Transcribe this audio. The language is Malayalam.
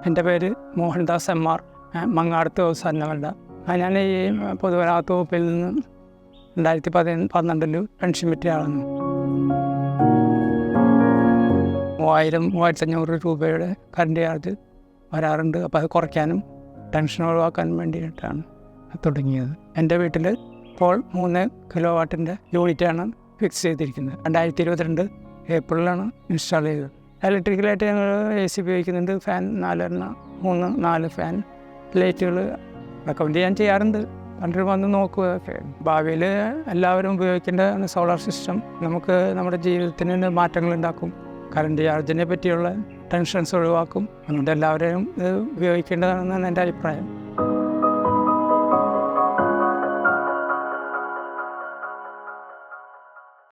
എൻ്റെ പേര് മോഹൻദാസ് എം.ആർ. മങ്ങാടത്ത് ഹൗസന്നവണ്ട. ഞാൻ ഈ പൊതുമരാമത്ത് വകുപ്പിൽ നിന്ന് 2012 പെൻഷൻ പറ്റിയ ആളാണ്. 3000-3500 രൂപയുടെ കറണ്ട് ചാർജ് വരാറുണ്ട്. അപ്പോൾ അത് കുറയ്ക്കാനും ടെൻഷൻ ഒഴിവാക്കാനും വേണ്ടിയിട്ടാണ് തുടങ്ങിയത്. എൻ്റെ വീട്ടിൽ ഇപ്പോൾ 3 കിലോ വാട്ടിൻ്റെ യൂണിറ്റാണ് ഫിക്സ് ചെയ്തിരിക്കുന്നത്. 2022 ഏപ്രിലാണ് ഇൻസ്റ്റാൾ ചെയ്തത്. ഇലക്ട്രിക്കലായിട്ട് ഞങ്ങൾ AC ഉപയോഗിക്കുന്നുണ്ട്. ഫാൻ 4 ഫാൻ, ലൈറ്റുകൾ റെക്കമെൻഡ് ഞാൻ ചെയ്യാറുണ്ട്. കണ്ടിട്ട് വന്ന് നോക്കുക. ഭാവിയിൽ എല്ലാവരും ഉപയോഗിക്കേണ്ടതാണ് സോളാർ സിസ്റ്റം. നമുക്ക് നമ്മുടെ ജീവിതത്തിന് മാറ്റങ്ങളുണ്ടാക്കും. കറണ്ട് ചാർജിനെ പറ്റിയുള്ള ടെൻഷൻസ് ഒഴിവാക്കും. അതുകൊണ്ട് എല്ലാവരെയും ഇത് ഉപയോഗിക്കേണ്ടതാണെന്നാണ് എൻ്റെ അഭിപ്രായം.